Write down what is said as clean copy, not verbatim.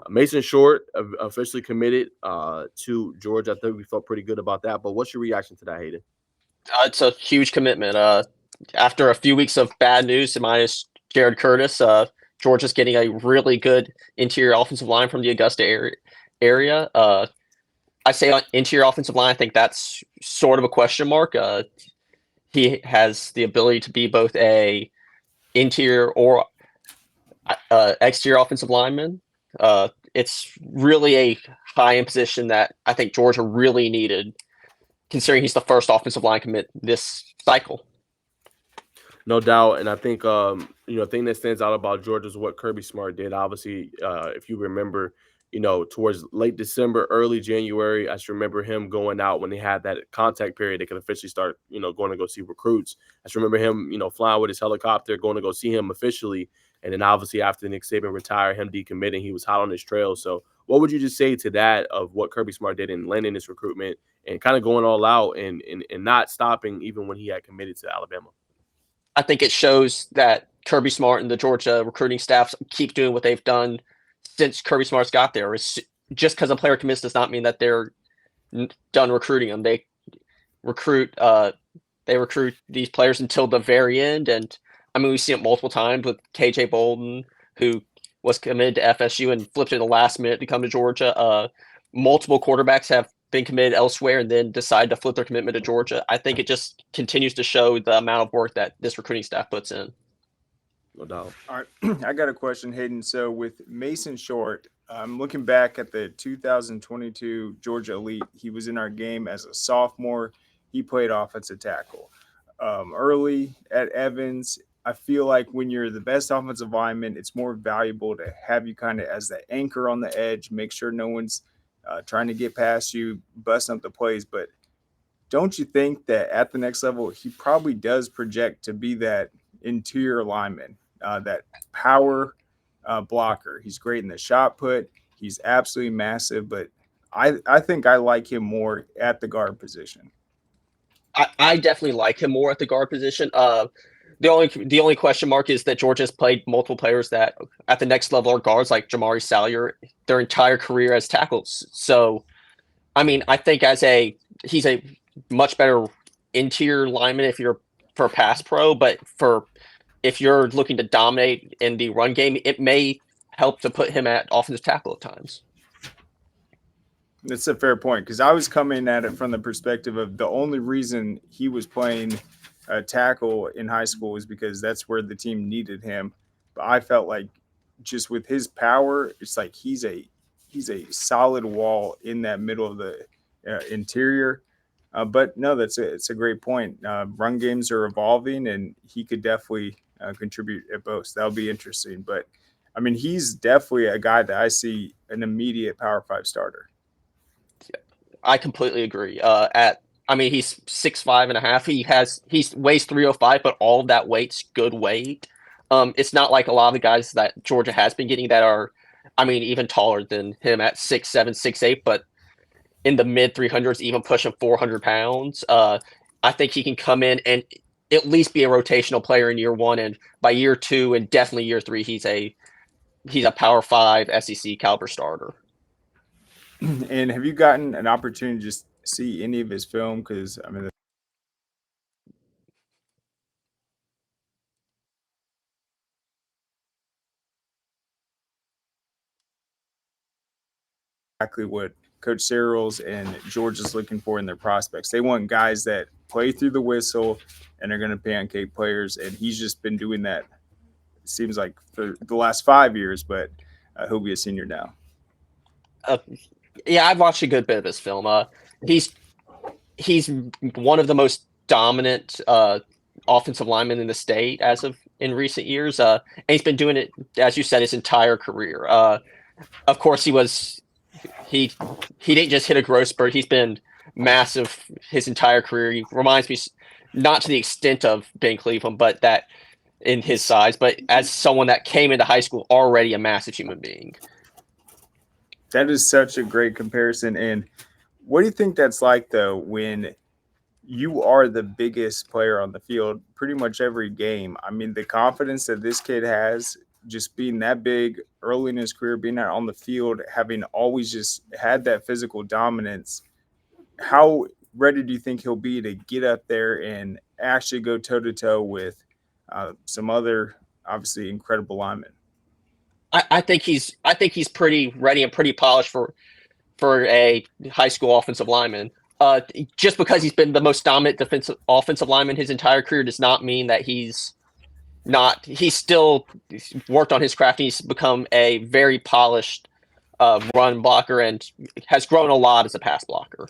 Mason Short officially committed to Georgia. I think we felt pretty good about that. But what's your reaction to that, Hayden? It's a huge commitment. After a few weeks of bad news, minus Jared Curtis, Georgia's getting a really good interior offensive line from the Augusta area. I say interior offensive line. I think that's sort of a question mark. He has the ability to be both a interior or exterior offensive lineman. It's really a high end position that I think Georgia really needed, considering he's the first offensive line commit this cycle. No doubt, and I think thing that stands out about Georgia is what Kirby Smart did. Obviously, if you remember, towards late December, early January, I just remember him going out when they had that contact period. They could officially start, going to go see recruits. I just remember him, flying with his helicopter, going to go see him officially, and then obviously after Nick Saban retired, him decommitting, he was hot on his trail. So, what would you just say to that of what Kirby Smart did in landing this recruitment and kind of going all out and not stopping even when he had committed to Alabama? I think it shows that Kirby Smart and the Georgia recruiting staffs keep doing what they've done since Kirby Smart's got there. Just because a player commits does not mean that they're done recruiting them. Recruit they recruit these players until the very end, and I mean we've seen it multiple times with KJ Bolden, who was committed to FSU and flipped in the last minute to come to Georgia. Multiple quarterbacks have been committed elsewhere and then decide to flip their commitment to Georgia. I think it just continues to show the amount of work that this recruiting staff puts in. No doubt. All right, I got a question, Hayden. So with Mason Short, I'm looking back at the 2022 Georgia Elite. He was in our game as a sophomore. He played offensive tackle. Early at Evans, I feel like when you're the best offensive lineman, it's more valuable to have you kind of as the anchor on the edge, make sure no one's trying to get past you, busting up the plays. But don't you think that at the next level, he probably does project to be that interior lineman, that power blocker? He's great in the shot put. He's absolutely massive, but I think I like him more at the guard position. I definitely like him more at the guard position. The only question mark is that Georgia's played multiple players that at the next level are guards like Jamari Salyer their entire career as tackles. So, I mean, I think he's a much better interior lineman if you're for pass pro, but for if you're looking to dominate in the run game, it may help to put him at offensive tackle at times. That's a fair point because I was coming at it from the perspective of the only reason he was playing tackle in high school was because that's where the team needed him. But I felt like just with his power, it's like he's a solid wall in that middle of the interior. But no, it's a great point. Run games are evolving, and he could definitely contribute at both. So that'll be interesting. But I mean, he's definitely a guy that I see an immediate Power Five starter. I completely agree. I mean, he's 6'5.5". He weighs 305, but all of that weight's good weight. It's not like a lot of the guys that Georgia has been getting that are, I mean, even taller than him at 6'7", 6'8", but in the mid 300s, even pushing 400 pounds. I think he can come in and at least be a rotational player in year one, and by year two and definitely year three, he's a Power Five SEC caliber starter. And have you gotten an opportunity to just see any of his film? Because I mean, exactly what Coach Cyril's and George is looking for in their prospects. They want guys that play through the whistle and are going to pancake players, and he's just been doing that. It seems like for the last 5 years, but he'll be a senior now. Uh, yeah, I've watched a good bit of his film. He's he's one of the most dominant offensive linemen in the state as of in recent years. And he's been doing it, as you said, his entire career. Of course, he he didn't just hit a growth spurt. He's been massive his entire career. He reminds me, not to the extent of Ben Cleveland, but that in his size, but as someone that came into high school already a massive human being. That is such a great comparison. And what do you think that's like though when you are the biggest player on the field pretty much every game? I mean, the confidence that this kid has, just being that big early in his career, being out on the field, having always just had that physical dominance, how ready do you think he'll be to get up there and actually go toe to toe with some other obviously incredible linemen? I think he's pretty ready and pretty polished for a high school offensive lineman. Just because he's been the most dominant offensive lineman his entire career does not mean that he's not. He's still worked on his craft. He's become a very polished run blocker and has grown a lot as a pass blocker.